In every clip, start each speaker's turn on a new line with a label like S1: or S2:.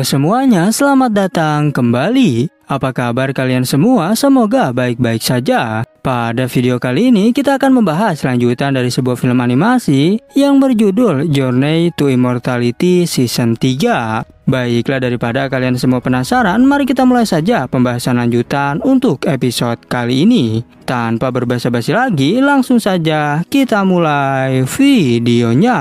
S1: Halo semuanya, selamat datang kembali. Apa kabar kalian semua? Semoga baik-baik saja. Pada video kali ini kita akan membahas lanjutan dari sebuah film animasi yang berjudul Journey to Immortality Season 3. Baiklah, daripada kalian semua penasaran, mari kita mulai saja pembahasan lanjutan untuk episode kali ini. Tanpa berbasa-basi lagi, langsung saja kita mulai videonya.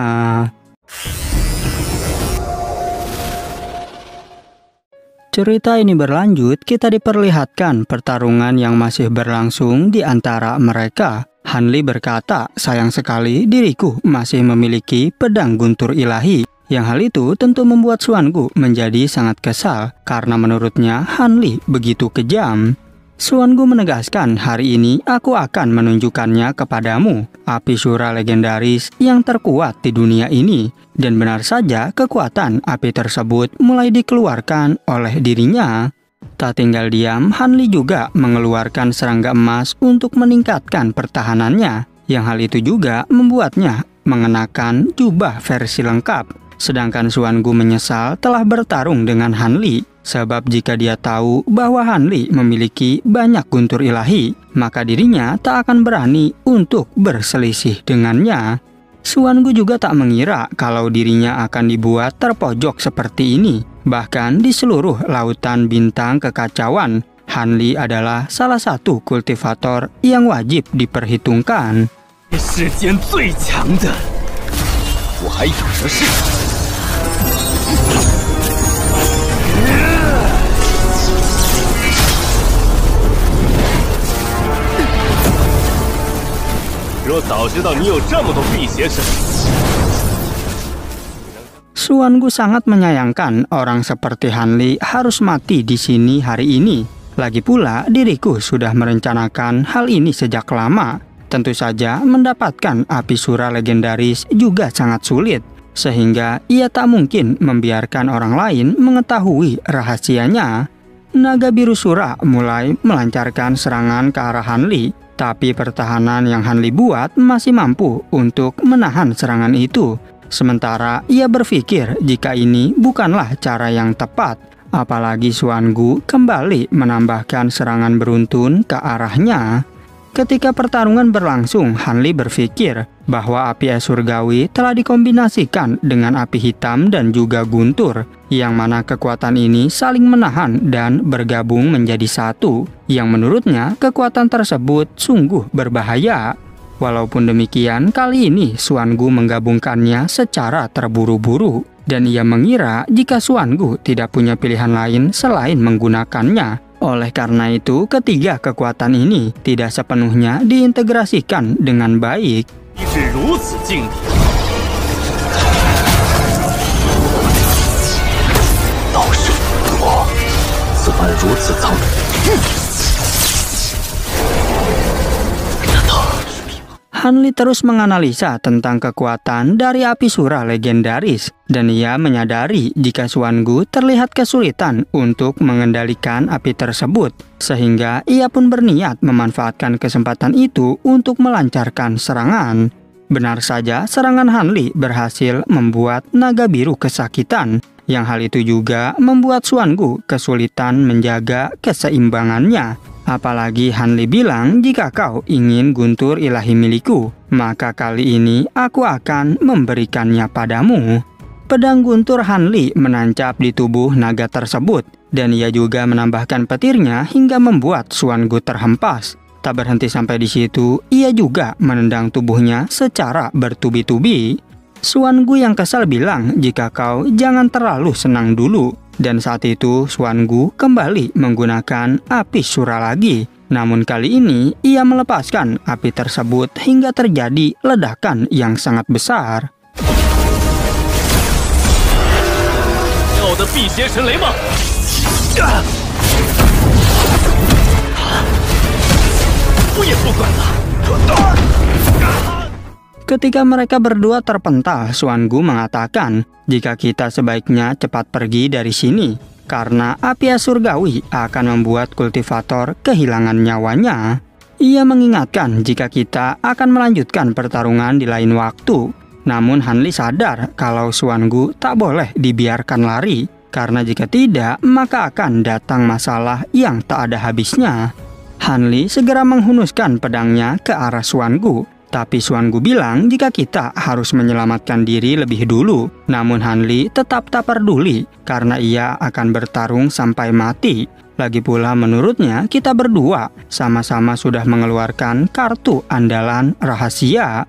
S1: Cerita ini berlanjut, kita diperlihatkan pertarungan yang masih berlangsung di antara mereka. Hanli berkata, sayang sekali diriku masih memiliki pedang guntur ilahi. Yang hal itu tentu membuat Xuangu menjadi sangat kesal, karena menurutnya Hanli begitu kejam. Xuangu menegaskan, hari ini aku akan menunjukkannya kepadamu, api Sura legendaris yang terkuat di dunia ini. Dan benar saja kekuatan api tersebut mulai dikeluarkan oleh dirinya. Tak tinggal diam, Hanli juga mengeluarkan serangga emas untuk meningkatkan pertahanannya. Yang hal itu juga membuatnya mengenakan jubah versi lengkap. Sedangkan Xuangu menyesal telah bertarung dengan Hanli. Sebab jika dia tahu bahwa Hanli memiliki banyak guntur ilahi, maka dirinya tak akan berani untuk berselisih dengannya. Xuangu juga tak mengira kalau dirinya akan dibuat terpojok seperti ini. Bahkan di seluruh lautan bintang kekacauan, Hanli adalah salah satu kultivator yang wajib diperhitungkan. Xuangu sangat menyayangkan orang seperti Hanli harus mati di sini hari ini. Lagi pula diriku sudah merencanakan hal ini sejak lama. Tentu saja mendapatkan api Sura legendaris juga sangat sulit, sehingga ia tak mungkin membiarkan orang lain mengetahui rahasianya. Naga biru Sura mulai melancarkan serangan ke arah Hanli. Tapi pertahanan yang Hanli buat masih mampu untuk menahan serangan itu. Sementara ia berpikir jika ini bukanlah cara yang tepat. Apalagi Xuangu kembali menambahkan serangan beruntun ke arahnya. Ketika pertarungan berlangsung, Hanli berpikir bahwa api es surgawi telah dikombinasikan dengan api hitam dan juga guntur, yang mana kekuatan ini saling menahan dan bergabung menjadi satu, yang menurutnya kekuatan tersebut sungguh berbahaya. Walaupun demikian, kali ini Xuangu menggabungkannya secara terburu-buru, dan ia mengira jika Xuangu tidak punya pilihan lain selain menggunakannya. Oleh karena itu, ketiga kekuatan ini tidak sepenuhnya diintegrasikan dengan baik. Hanli terus menganalisa tentang kekuatan dari api Sura legendaris, dan ia menyadari jika Xuangu terlihat kesulitan untuk mengendalikan api tersebut, sehingga ia pun berniat memanfaatkan kesempatan itu untuk melancarkan serangan. Benar saja, serangan Hanli berhasil membuat naga biru kesakitan, yang hal itu juga membuat Xuangu kesulitan menjaga keseimbangannya. Apalagi Hanli bilang, jika kau ingin guntur ilahi milikku, maka kali ini aku akan memberikannya padamu. Pedang guntur Hanli menancap di tubuh naga tersebut, dan ia juga menambahkan petirnya hingga membuat Xuangu terhempas. Tak berhenti sampai di situ, ia juga menendang tubuhnya secara bertubi-tubi. Xuangu yang kesal bilang, jika kau jangan terlalu senang dulu. Dan saat itu Xuangu kembali menggunakan api Sura lagi. Namun kali ini ia melepaskan api tersebut hingga terjadi ledakan yang sangat besar. Ketika mereka berdua terpental, Xuangu mengatakan, jika kita sebaiknya cepat pergi dari sini, karena api es surgawi akan membuat kultivator kehilangan nyawanya. Ia mengingatkan jika kita akan melanjutkan pertarungan di lain waktu. Namun Hanli sadar kalau Xuangu tak boleh dibiarkan lari. karena jika tidak, maka akan datang masalah yang tak ada habisnya. Han Li segera menghunuskan pedangnya ke arah Xuan Gu. Tapi Xuan Gu bilang jika kita harus menyelamatkan diri lebih dulu. Namun Han Li tetap tak peduli karena ia akan bertarung sampai mati. Lagi pula menurutnya kita berdua sama-sama sudah mengeluarkan kartu andalan rahasia.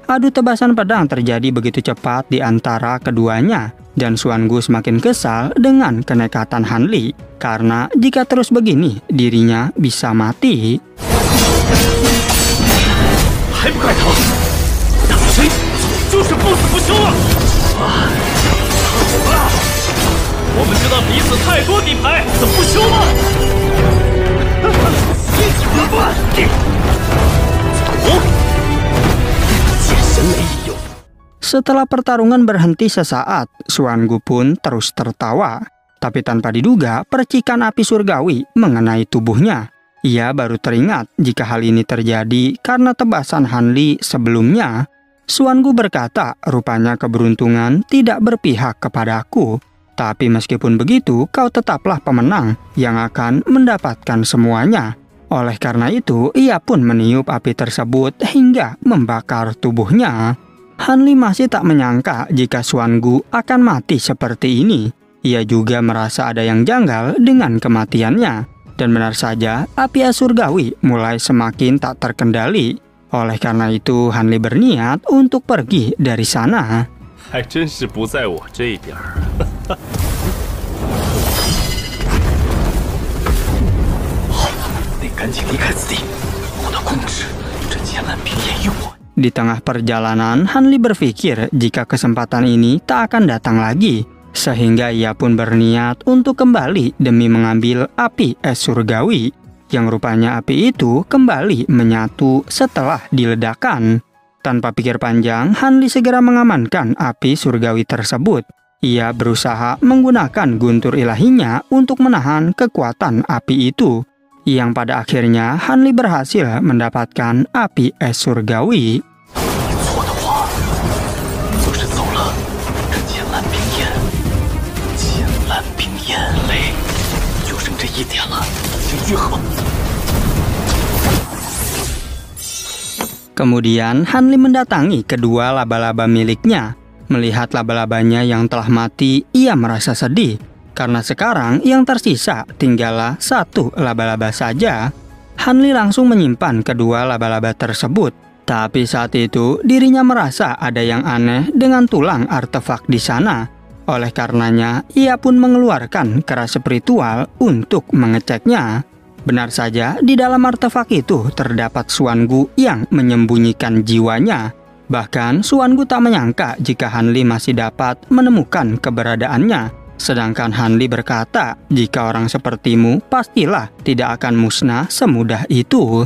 S1: Adu tebasan pedang terjadi begitu cepat di antara keduanya. Dan Xuan Gu semakin kesal dengan kenekatan Han Li. Karena jika terus begini dirinya bisa mati.
S2: 还不快逃！打谁就是不死不休啊！我们知道彼此太多底牌，怎么不休吗？见神雷已有。
S1: Setelah pertarungan berhenti sesaat, Xuan Gu pun terus tertawa. Tapi tanpa diduga, percikan api surgawi mengenai tubuhnya. Ia baru teringat jika hal ini terjadi karena tebasan Han Li sebelumnya. Xuan Gu berkata, rupanya keberuntungan tidak berpihak kepadaku. Tapi meskipun begitu, kau tetaplah pemenang yang akan mendapatkan semuanya. Oleh karena itu, ia pun meniup api tersebut hingga membakar tubuhnya. Han Li masih tak menyangka jika Xuan Gu akan mati seperti ini. Ia juga merasa ada yang janggal dengan kematiannya. Dan benar saja, api surgawi mulai semakin tak terkendali. Oleh karena itu, Han Li berniat untuk pergi dari sana.
S2: 还真是不在我这边儿。好，得赶紧离开此地，获得控制。这千万别言用我。
S1: Di tengah perjalanan, Han Li berpikir jika kesempatan ini tak akan datang lagi. Sehingga ia pun berniat untuk kembali demi mengambil api es surgawi. Yang rupanya api itu kembali menyatu setelah diledakkan. Tanpa pikir panjang, Han Li segera mengamankan api surgawi tersebut. Ia berusaha menggunakan guntur ilahinya untuk menahan kekuatan api itu. Yang pada akhirnya Han Li berhasil mendapatkan api es surgawi. Kemudian Han Li mendatangi kedua laba-laba miliknya. Melihat laba-labanya yang telah mati, ia merasa sedih. Karena sekarang yang tersisa tinggallah satu laba-laba saja. Han Li langsung menyimpan kedua laba-laba tersebut. Tapi saat itu dirinya merasa ada yang aneh dengan tulang artefak di sana. Oleh karenanya, ia pun mengeluarkan keras spiritual untuk mengeceknya. Benar saja, di dalam artefak itu terdapat Xuan Gu yang menyembunyikan jiwanya. Bahkan, Xuan Gu tak menyangka jika Han Li masih dapat menemukan keberadaannya. Sedangkan Han Li berkata, jika orang sepertimu pastilah tidak akan musnah semudah itu.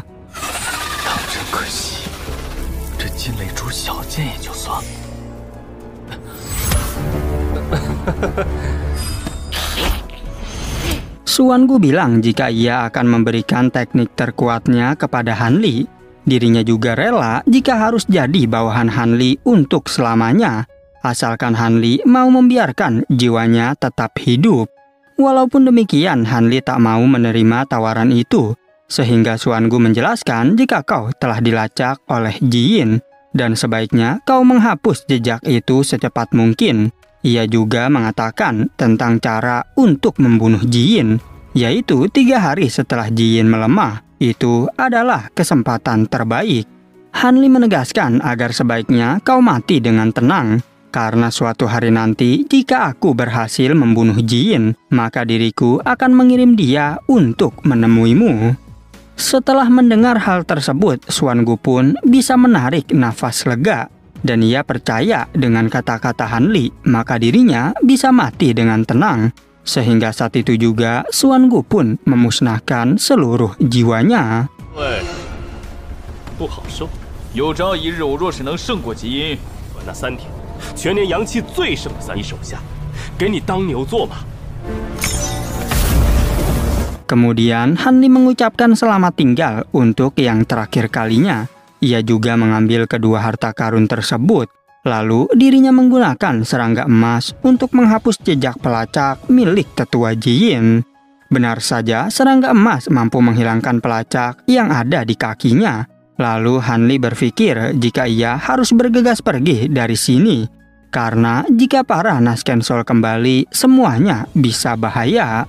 S1: Xuan Gu bilang jika ia akan memberikan teknik terkuatnya kepada Han Li. Dirinya juga rela jika harus jadi bawahan Han Li untuk selamanya. Asalkan Han Li mau membiarkan jiwanya tetap hidup. Walaupun demikian, Han Li tak mau menerima tawaran itu. Sehingga Xuan Gu menjelaskan jika kau telah dilacak oleh Ji Yin. Dan sebaiknya kau menghapus jejak itu secepat mungkin. Ia juga mengatakan tentang cara untuk membunuh Ji Yin, yaitu 3 hari setelah Ji Yin melemah. Itu adalah kesempatan terbaik. Han Li menegaskan agar sebaiknya kau mati dengan tenang. Karena suatu hari nanti jika aku berhasil membunuh Ji Yin, maka diriku akan mengirim dia untuk menemuimu. Setelah mendengar hal tersebut, Xuan Gu pun bisa menarik nafas lega. Dan ia percaya dengan kata-kata Han Li, maka dirinya bisa mati dengan tenang. Sehingga saat itu juga, Xuan Gu pun memusnahkan seluruh jiwanya.
S2: 不好受，有朝一日我若是能胜过吉因，我那3天全年阳气最盛的3手下，给你当牛做马。
S1: Kemudian Han Li mengucapkan selamat tinggal untuk yang terakhir kalinya. Ia juga mengambil kedua harta karun tersebut. Lalu dirinya menggunakan serangga emas untuk menghapus jejak pelacak milik tetua Jiyin. Benar saja, serangga emas mampu menghilangkan pelacak yang ada di kakinya. Lalu Hanli berpikir jika ia harus bergegas pergi dari sini. Karena jika para Naskensol kembali, semuanya bisa bahaya.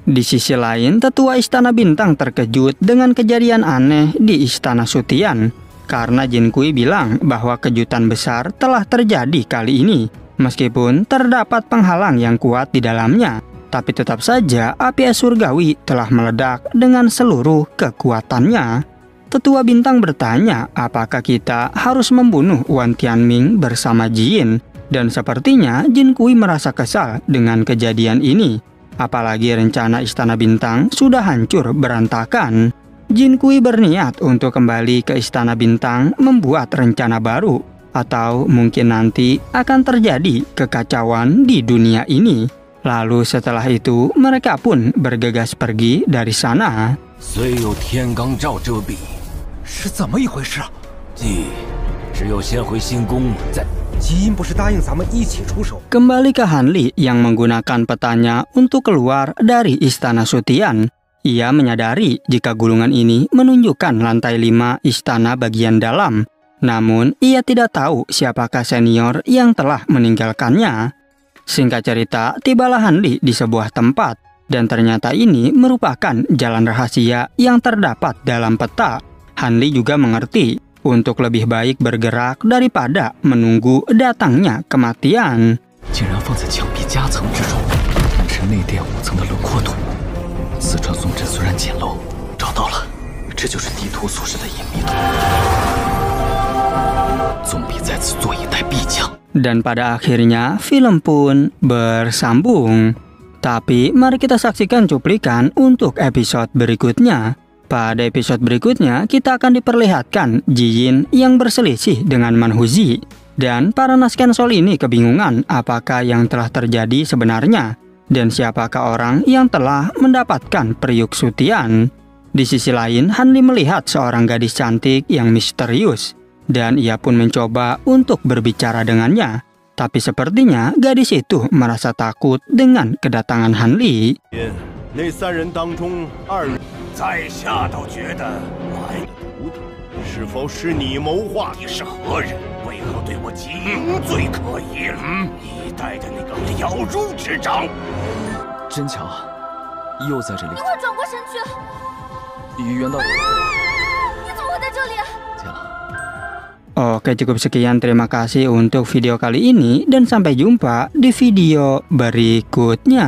S1: Di sisi lain, tetua Istana Bintang terkejut dengan kejadian aneh di Istana Sutian. Karena Jin Kui bilang bahwa kejutan besar telah terjadi kali ini. Meskipun terdapat penghalang yang kuat di dalamnya, tapi tetap saja api es surgawi telah meledak dengan seluruh kekuatannya. Tetua Bintang bertanya apakah kita harus membunuh Wan Tianming bersama Jin. Dan sepertinya Jin Kui merasa kesal dengan kejadian ini. Apalagi rencana Istana Bintang sudah hancur berantakan. Jin Kui berniat untuk kembali ke Istana Bintang membuat rencana baru. Atau mungkin nanti akan terjadi kekacauan di dunia ini. Lalu setelah itu mereka pun bergegas pergi dari sana. Kembali ke Hanli yang menggunakan petanya untuk keluar dari Istana Sutian. Ia menyadari jika gulungan ini menunjukkan lantai 5 istana bagian dalam. Namun ia tidak tahu siapakah senior yang telah meninggalkannya. Singkat cerita, tibalah Hanli di sebuah tempat. Dan ternyata ini merupakan jalan rahasia yang terdapat dalam peta. Hanli juga mengerti untuk lebih baik bergerak daripada menunggu datangnya kematian. Dan pada akhirnya film pun bersambung. Tapi mari kita saksikan cuplikan untuk episode berikutnya. Pada episode berikutnya, kita akan diperlihatkan Jiyin yang berselisih dengan Manhuzi. Dan para Naskensol ini kebingungan apakah yang telah terjadi sebenarnya. Dan siapakah orang yang telah mendapatkan periuk Sutian. Di sisi lain, Hanli melihat seorang gadis cantik yang misterius. Dan ia pun mencoba untuk berbicara dengannya. Tapi sepertinya gadis itu merasa takut dengan kedatangan Hanli.
S3: 在下倒觉得来的图腾是否是你谋划？你是何人？为何对我极罪可疑？你带的那个了如指掌。
S2: 真巧啊，又在这里。
S4: 你快转过身去！
S2: 袁道，
S4: 你怎么会在这里？
S1: Oke, cukup sekian. Terima kasih untuk video kali ini dan sampai jumpa di video berikutnya.